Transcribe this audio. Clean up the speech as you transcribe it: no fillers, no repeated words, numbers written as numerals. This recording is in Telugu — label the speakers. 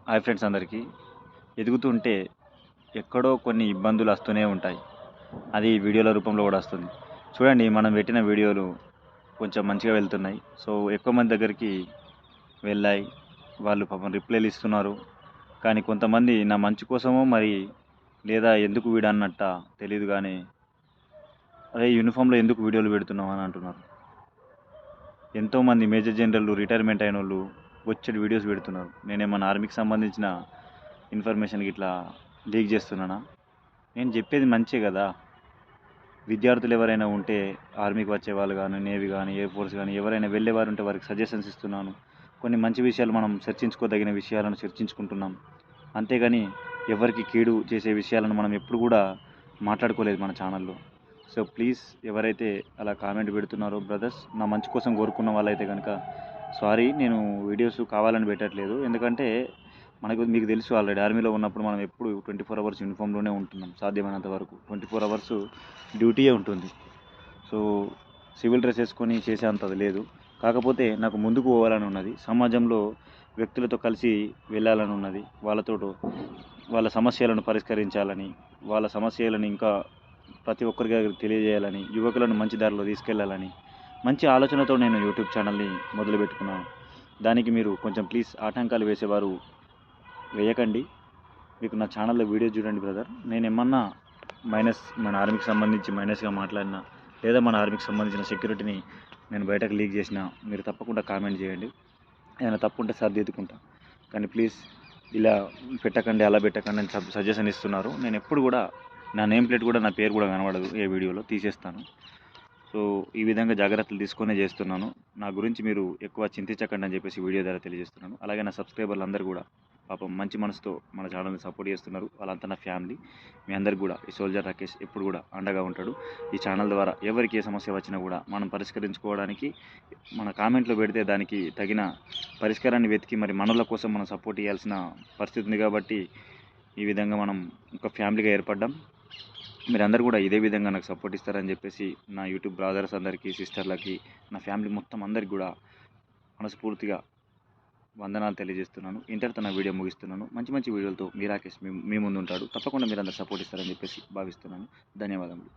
Speaker 1: హాయ్ ఫ్రెండ్స్ అందరికీ. ఎదుగుతుంటే ఎక్కడో కొన్ని ఇబ్బందులు వస్తూనే ఉంటాయి. అది వీడియోల రూపంలో కూడా వస్తుంది. చూడండి, మనం పెట్టిన వీడియోలు కొంచెం మంచిగా వెళ్తున్నాయి. సో ఎక్కువ మంది దగ్గరికి వెళ్ళాయి. వాళ్ళు పాపం రిప్లైలు ఇస్తున్నారు. కానీ కొంతమంది నా మంచి కోసమో మరి లేదా ఎందుకు వీడన్నట్ట తెలియదు కానీ, అరే యూనిఫామ్లో ఎందుకు వీడియోలు పెడుతున్నావు అని అంటున్నారు. ఎంతోమంది మేజర్ జనరల్ రిటైర్మెంట్ అయిన వాళ్ళు వచ్చే వీడియోస్ పెడుతున్నారు. నేనేమన్నా ఆర్మీకి సంబంధించిన ఇన్ఫర్మేషన్ ఇట్లా లీక్ చేస్తున్నానా? నేను చెప్పేది మంచే కదా. విద్యార్థులు ఎవరైనా ఉంటే ఆర్మీకి వచ్చే వాళ్ళు కానీ, నేవీ కానీ, ఎయిర్ ఫోర్స్ కానీ ఎవరైనా వెళ్ళేవారు ఉంటే వారికి సజెషన్స్ ఇస్తున్నాను. కొన్ని మంచి విషయాలు మనం చర్చించుకోదగిన విషయాలను చర్చించుకుంటున్నాం. అంతేగాని ఎవరికి కీడు చేసే విషయాలను మనం ఎప్పుడు కూడా మాట్లాడుకోలేదు మన ఛానల్లో. సో ప్లీజ్, ఎవరైతే అలా కామెంట్ పెడుతున్నారో బ్రదర్స్, నా మంచి కోసం కోరుకున్న వాళ్ళైతే కనుక సారీ, నేను వీడియోస్ కావాలని పెట్టట్లేదు. ఎందుకంటే మీకు తెలుసు, ఆల్రెడీ ఆర్మీలో ఉన్నప్పుడు మనం ఎప్పుడు 24 అవర్స్ యూనిఫామ్లోనే ఉంటున్నాం. సాధ్యమైనంత వరకు 24 అవర్స్ డ్యూటీయే ఉంటుంది. సో సివిల్ డ్రెస్ వేసుకొని చేసే అంతది లేదు. కాకపోతే నాకు ముందుకు పోవాలని ఉన్నది. సమాజంలో వ్యక్తులతో కలిసి వెళ్ళాలని ఉన్నది. వాళ్ళ సమస్యలను పరిష్కరించాలని, వాళ్ళ సమస్యలను ఇంకా ప్రతి ఒక్కరికి తెలియజేయాలని, యువకులను మంచి దారిలో తీసుకెళ్లాలని మంచి ఆలోచనతో నేను యూట్యూబ్ ఛానల్ని మొదలుపెట్టుకున్నాను. దానికి మీరు కొంచెం ప్లీజ్ ఆటంకాలు వేసేవారు వేయకండి. మీకు నా ఛానల్లో వీడియో చూడండి బ్రదర్. నేను ఏమన్నా మన ఆర్మీకి సంబంధించి మైనస్గా మాట్లాడినా, లేదా మన ఆర్మీకి సంబంధించిన సెక్యూరిటీని నేను బయటకు లీక్ చేసినా మీరు తప్పకుండా కామెంట్ చేయండి. ఏదైనా తప్పు ఉంటే సరిదిద్దుకుంటా. కానీ ప్లీజ్ ఇలా పెట్టకండి, అలా పెట్టకండి అని సజెషన్ ఇస్తున్నారు. నేను ఎప్పుడు కూడా నా నేమ్ ప్లేట్ కూడా, నా పేరు కూడా కనబడదు ఏ వీడియోలో, తీసేస్తాను. సో ఈ విధంగా జాగ్రత్తలు తీసుకునే చేస్తున్నాను. నా గురించి మీరు ఎక్కువ చింతించకండి అని చెప్పేసి వీడియో ద్వారా తెలియజేస్తున్నాను. అలాగే నా సబ్స్క్రైబర్లు అందరూ కూడా పాపం మంచి మనసుతో మన ఛానల్ని సపోర్ట్ చేస్తున్నారు. వాళ్ళంతా నా ఫ్యామిలీ. మీ అందరికి కూడా ఈ సోల్జర్ రాకేష్ ఎప్పుడు కూడా అండగా ఉంటాడు. ఈ ఛానల్ ద్వారా ఎవరికి ఏ సమస్య వచ్చినా కూడా మనం పరిష్కరించుకోవడానికి మన కామెంట్లో పెడితే దానికి తగిన పరిష్కారాన్ని వెతికి మరి మనల కోసం మనం సపోర్ట్ చేయాల్సిన పరిస్థితి ఉంది. కాబట్టి ఈ విధంగా మనం ఒక ఫ్యామిలీగా ఏర్పడ్డాం. మీరందరూ కూడా ఇదే విధంగా నాకు సపోర్ట్ ఇస్తారని చెప్పేసి నా యూట్యూబ్ బ్రదర్స్ అందరికీ, సిస్టర్లకి, నా ఫ్యామిలీ మొత్తం అందరికి కూడా మనస్ఫూర్తిగా వందనాలు తెలియజేస్తున్నాను. ఇంతటితో నా వీడియో ముగిస్తున్నాను. మంచి మంచి వీడియోలతో మీ రాకేష్ మీ ముందు ఉంటాడు. తప్పకుండా మీరందరూ సపోర్ట్ ఇస్తారని చెప్పేసి భావిస్తున్నాను. ధన్యవాదములు.